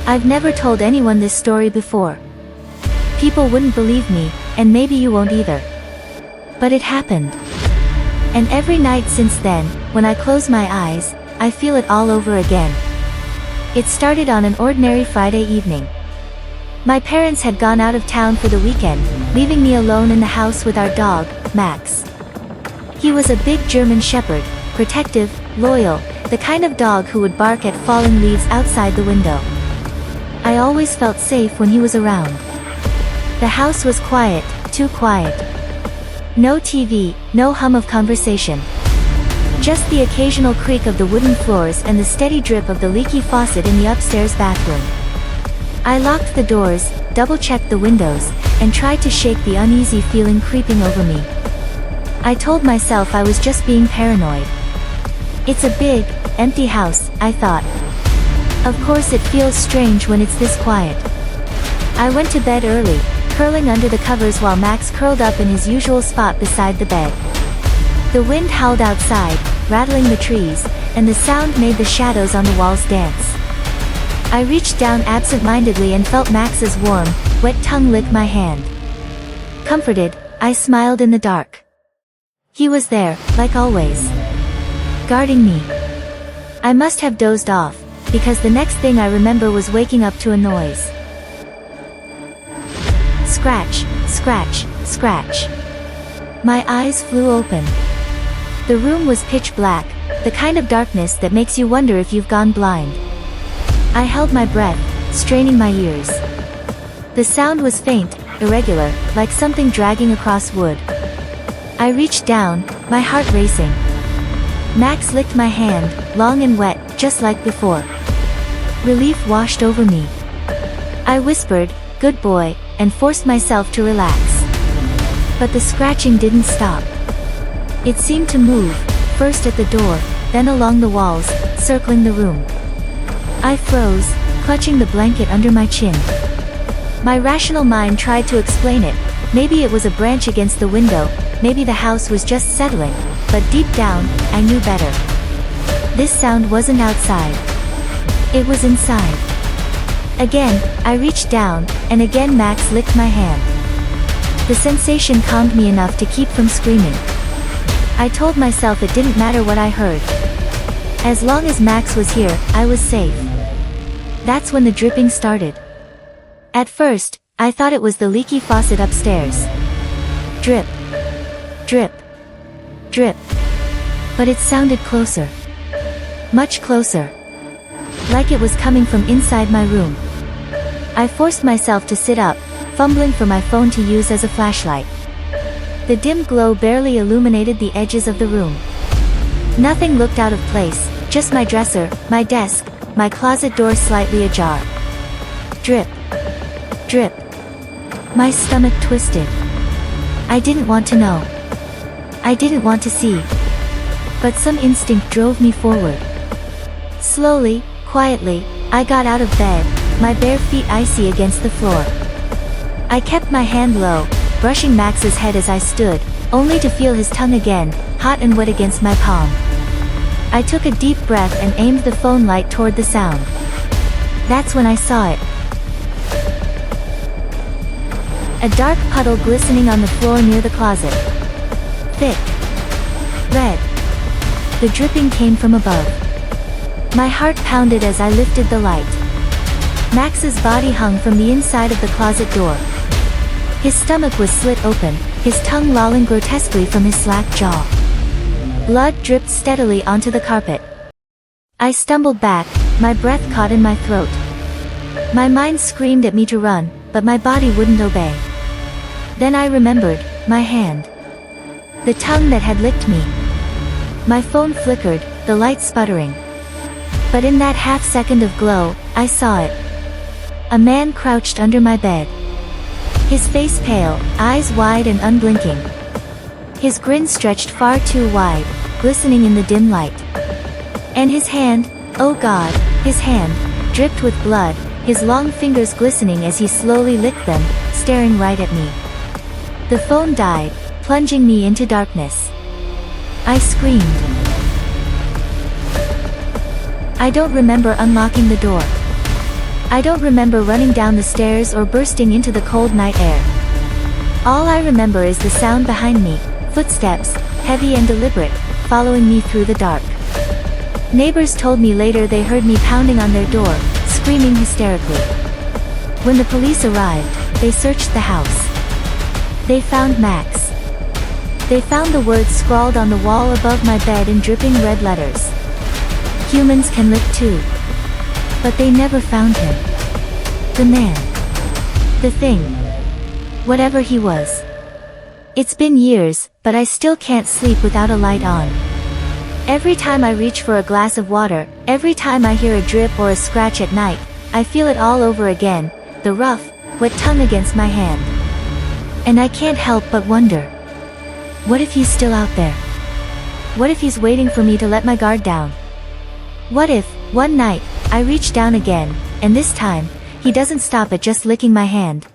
I've never told anyone this story before. People wouldn't believe me, and maybe you won't either. But it happened. And every night since then, when I close my eyes, I feel it all over again. It started on an ordinary Friday evening. My parents had gone out of town for the weekend, leaving me alone in the house with our dog, Max. He was a big German shepherd, protective, loyal, the kind of dog who would bark at falling leaves outside the window. I always felt safe when he was around. The house was quiet, too quiet. No TV, no hum of conversation. Just the occasional creak of the wooden floors and the steady drip of the leaky faucet in the upstairs bathroom. I locked the doors, double-checked the windows, and tried to shake the uneasy feeling creeping over me. I told myself I was just being paranoid. It's a big, empty house, I thought. Of course it feels strange when it's this quiet. I went to bed early, curling under the covers while Max curled up in his usual spot beside the bed. The wind howled outside, rattling the trees, and the sound made the shadows on the walls dance. I reached down absent-mindedly and felt Max's warm, wet tongue lick my hand. Comforted, I smiled in the dark. He was there, like always. Guarding me. I must have dozed off, because the next thing I remember was waking up to a noise. Scratch, scratch, scratch. My eyes flew open. The room was pitch black, the kind of darkness that makes you wonder if you've gone blind. I held my breath, straining my ears. The sound was faint, irregular, like something dragging across wood. I reached down, my heart racing. Max licked my hand, long and wet, just like before. Relief washed over me. I whispered, "Good boy," and forced myself to relax. But the scratching didn't stop. It seemed to move, first at the door, then along the walls, circling the room. I froze, clutching the blanket under my chin. My rational mind tried to explain it. Maybe it was a branch against the window, maybe the house was just settling, but deep down, I knew better. This sound wasn't outside. It was inside. Again, I reached down, and again Max licked my hand. The sensation calmed me enough to keep from screaming. I told myself it didn't matter what I heard. As long as Max was here, I was safe. That's when the dripping started. At first, I thought it was the leaky faucet upstairs. Drip. Drip. Drip. But it sounded closer. Much closer. Like it was coming from inside my room. I forced myself to sit up, fumbling for my phone to use as a flashlight. The dim glow barely illuminated the edges of the room. Nothing looked out of place, just my dresser, my desk, my closet door slightly ajar. Drip. Drip. My stomach twisted. I didn't want to know. I didn't want to see. But some instinct drove me forward. Slowly, quietly, I got out of bed, my bare feet icy against the floor. I kept my hand low, brushing Max's head as I stood, only to feel his tongue again, hot and wet against my palm. I took a deep breath and aimed the phone light toward the sound. That's when I saw it. A dark puddle glistening on the floor near the closet. Thick. Red. The dripping came from above. My heart pounded as I lifted the light. Max's body hung from the inside of the closet door. His stomach was slit open, his tongue lolling grotesquely from his slack jaw. Blood dripped steadily onto the carpet. I stumbled back, my breath caught in my throat. My mind screamed at me to run, but my body wouldn't obey. Then I remembered, my hand. The tongue that had licked me. My phone flickered, the light sputtering. But in that half-second of glow, I saw it. A man crouched under my bed. His face pale, eyes wide and unblinking. His grin stretched far too wide, glistening in the dim light. And his hand, oh God, his hand, dripped with blood, his long fingers glistening as he slowly licked them, staring right at me. The phone died, plunging me into darkness. I screamed. I don't remember unlocking the door. I don't remember running down the stairs or bursting into the cold night air. All I remember is the sound behind me, footsteps, heavy and deliberate, following me through the dark. Neighbors told me later they heard me pounding on their door, screaming hysterically. When the police arrived, they searched the house. They found Max. They found the words scrawled on the wall above my bed in dripping red letters. Humans can live too. But they never found him. The man. The thing. Whatever he was. It's been years, but I still can't sleep without a light on. Every time I reach for a glass of water, every time I hear a drip or a scratch at night, I feel it all over again, the rough, wet tongue against my hand. And I can't help but wonder. What if he's still out there? What if he's waiting for me to let my guard down? What if, one night, I reach down again, and this time, he doesn't stop at just licking my hand.